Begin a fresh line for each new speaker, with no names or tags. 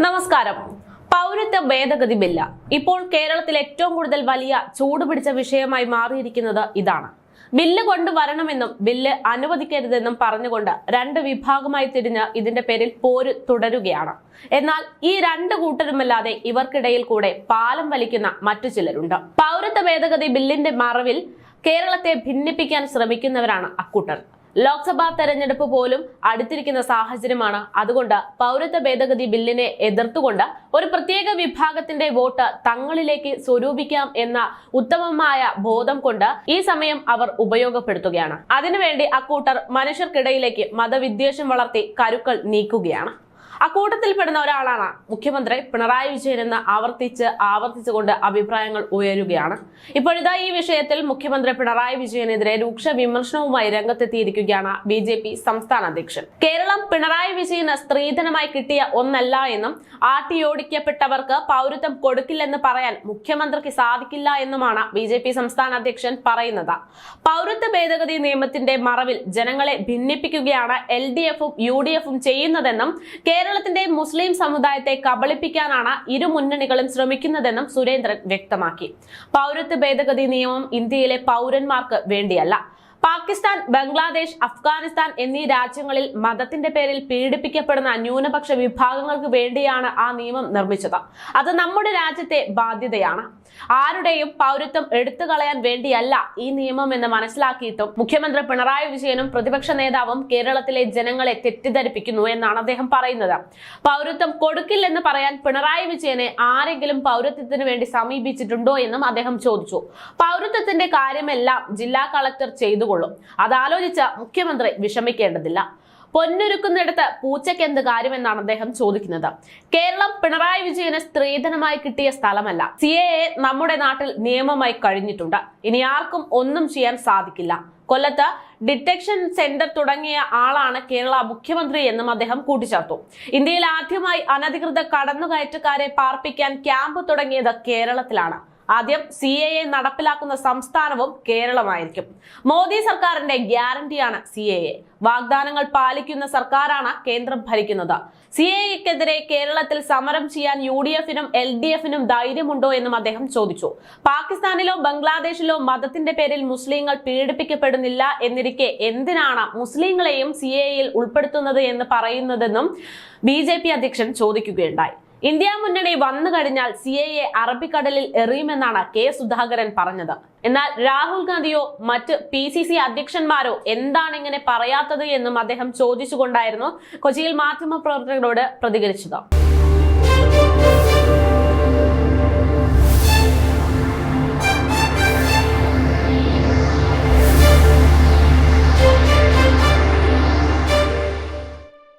നമസ്കാരം. പൗരത്വ ഭേദഗതി ബില്ല് ഇപ്പോൾ കേരളത്തിൽ ഏറ്റവും കൂടുതൽ വലിയ ചൂടുപിടിച്ച വിഷയമായി മാറിയിരിക്കുന്നത് ഇതാണ്. ബില്ല് കൊണ്ടുവരണമെന്നും ബില്ല് അനുവദിക്കരുതെന്നും പറഞ്ഞുകൊണ്ട് രണ്ട് വിഭാഗമായി തിരിഞ്ഞ് ഇതിന്റെ പേരിൽ പോര് തുടരുകയാണ്. എന്നാൽ ഈ രണ്ട് കൂട്ടരുമല്ലാതെ ഇവർക്കിടയിൽ കൂടെ പാലം വലിക്കുന്ന മറ്റു ചിലരുണ്ട്. പൗരത്വ ഭേദഗതി ബില്ലിന്റെ മറവിൽ കേരളത്തെ ഭിന്നിപ്പിക്കാൻ ശ്രമിക്കുന്നവരാണ് അക്കൂട്ടർ. ലോക്സഭാ തെരഞ്ഞെടുപ്പ് പോലും അടുത്തിരിക്കുന്ന സാഹചര്യമാണ്. അതുകൊണ്ട് പൗരത്വ ഭേദഗതി ബില്ലിനെ എതിർത്തുകൊണ്ട് ഒരു പ്രത്യേക വിഭാഗത്തിന്റെ വോട്ട് തങ്ങളിലേക്ക് സ്വരൂപിക്കാം എന്ന ഉത്തമമായ ബോധം കൊണ്ട് ഈ സമയം അവർ ഉപയോഗപ്പെടുത്തുകയാണ്. അതിനുവേണ്ടി അക്കൂട്ടർ മനുഷ്യർക്കിടയിലേക്ക് മതവിദ്വേഷം വളർത്തി കരുക്കൾ നീക്കുകയാണ്. അക്കൂട്ടത്തിൽപ്പെടുന്ന ഒരാളാണ് മുഖ്യമന്ത്രി പിണറായി വിജയൻ എന്ന് ആവർത്തിച്ചുകൊണ്ട് അഭിപ്രായങ്ങൾ ഉയരുകയാണ്. ഇപ്പോഴിതാ ഈ വിഷയത്തിൽ മുഖ്യമന്ത്രി പിണറായി വിജയനെതിരെ രൂക്ഷ വിമർശനവുമായി രംഗത്തെത്തിയിരിക്കുകയാണ് BJP സംസ്ഥാന അധ്യക്ഷൻ. കേരളം പിണറായി വിജയന് സ്ത്രീധനമായി കിട്ടിയ ഒന്നല്ല എന്നും ആട്ടിയോടിക്കപ്പെട്ടവർക്ക് പൗരത്വം കൊടുക്കില്ലെന്ന് പറയാൻ മുഖ്യമന്ത്രിക്ക് സാധിക്കില്ല എന്നുമാണ് BJP സംസ്ഥാന അധ്യക്ഷൻ പറയുന്നത്. പൗരത്വ ഭേദഗതി നിയമത്തിന്റെ മറവിൽ ജനങ്ങളെ ഭിന്നിപ്പിക്കുകയാണ് LDFും UDFും ചെയ്യുന്നതെന്നും കേരളത്തിന്റെ മുസ്ലിം സമുദായത്തെ കബളിപ്പിക്കാനാണ് ഇരു മുന്നണികളും ശ്രമിക്കുന്നതെന്നും സുരേന്ദ്രൻ വ്യക്തമാക്കി. പൗരത്വ ഭേദഗതി നിയമം ഇന്ത്യയിലെ പൗരന്മാർക്ക് വേണ്ടിയല്ല. പാകിസ്ഥാൻ, ബംഗ്ലാദേശ്, അഫ്ഗാനിസ്ഥാൻ എന്നീ രാജ്യങ്ങളിൽ മതത്തിന്റെ പേരിൽ പീഡിപ്പിക്കപ്പെടുന്ന ന്യൂനപക്ഷ വിഭാഗങ്ങൾക്ക് വേണ്ടിയാണ് ആ നിയമം നിർമ്മിച്ചത്. അത് നമ്മുടെ രാജ്യത്തെ ബാധ്യതയാണ്. ആരുടെയും പൗരത്വം എടുത്തു കളയാൻ വേണ്ടിയല്ല ഈ നിയമം എന്ന് മനസ്സിലാക്കിയിട്ടും മുഖ്യമന്ത്രി പിണറായി വിജയനും പ്രതിപക്ഷ നേതാവും കേരളത്തിലെ ജനങ്ങളെ തെറ്റിദ്ധരിപ്പിക്കുന്നു എന്നാണ് അദ്ദേഹം പറയുന്നത്. പൗരത്വം കൊടുക്കില്ലെന്ന് പറയാൻ പിണറായി വിജയനെ ആരെങ്കിലും പൗരത്വത്തിന് വേണ്ടി സമീപിച്ചിട്ടുണ്ടോ എന്നും അദ്ദേഹം ചോദിച്ചു. പൗരത്വത്തിന്റെ കാര്യമെല്ലാം ജില്ലാ കളക്ടർ ചെയ്തു. അതാലോചിച്ച് മുഖ്യമന്ത്രി വിഷമിക്കേണ്ടതില്ല. പൊന്നൊരുക്കുന്നിടത്ത് പൂച്ചയ്ക്ക് എന്ത് കാര്യമെന്നാണ് അദ്ദേഹം ചോദിക്കുന്നത്. കേരളം പിണറായി വിജയന് സ്ത്രീധനമായി കിട്ടിയ സ്ഥലമല്ല. CAA നമ്മുടെ നാട്ടിൽ നിയമമായി കഴിഞ്ഞിട്ടുണ്ട്. ഇനി ആർക്കും ഒന്നും ചെയ്യാൻ സാധിക്കില്ല. കൊല്ലത്ത് ഡിറ്റക്ഷൻ സെന്റർ തുടങ്ങിയ ആളാണ് കേരള മുഖ്യമന്ത്രി എന്നും അദ്ദേഹം കൂട്ടിച്ചേർത്തു. ഇന്ത്യയിൽ ആദ്യമായി അനധികൃത കടന്നുകയറ്റക്കാരെ പാർപ്പിക്കാൻ ക്യാമ്പ് തുടങ്ങിയത് കേരളത്തിലാണ്. ആദ്യം CAA നടപ്പിലാക്കുന്ന സംസ്ഥാനവും കേരളമായിരിക്കും. മോദി സർക്കാരിന്റെ ഗ്യാരണ്ടിയാണ് CAA. വാഗ്ദാനങ്ങൾ പാലിക്കുന്ന സർക്കാരാണ് കേന്ദ്രം ഭരിക്കുന്നത്. CAAക്കെതിരെ കേരളത്തിൽ സമരം ചെയ്യാൻ UDFനും LDFനും ധൈര്യമുണ്ടോ എന്നും അദ്ദേഹം ചോദിച്ചു. പാകിസ്ഥാനിലോ ബംഗ്ലാദേശിലോ മതത്തിന്റെ പേരിൽ മുസ്ലിങ്ങൾ പീഡിപ്പിക്കപ്പെടുന്നില്ല എന്നിരിക്കെ എന്തിനാണ് മുസ്ലിങ്ങളെയും CAAയിൽ ഉൾപ്പെടുത്തുന്നത് എന്ന് പറയുന്നതെന്നും BJP അധ്യക്ഷൻ ചോദിക്കുകയുണ്ടായി. ഇന്ത്യ മുന്നണി വന്നു കഴിഞ്ഞാൽ CAA അറബിക്കടലിൽ എറിയുമെന്നാണ് K സുധാകരൻ പറഞ്ഞത്. എന്നാൽ രാഹുൽ ഗാന്ധിയോ മറ്റ് PCC അധ്യക്ഷന്മാരോ എന്താണ് ഇങ്ങനെ പറയാത്തത് എന്നും അദ്ദേഹം ചോദിച്ചുകൊണ്ടായിരുന്നു കൊച്ചിയിൽ മാധ്യമപ്രവർത്തകരോട് പ്രതികരിച്ചത്.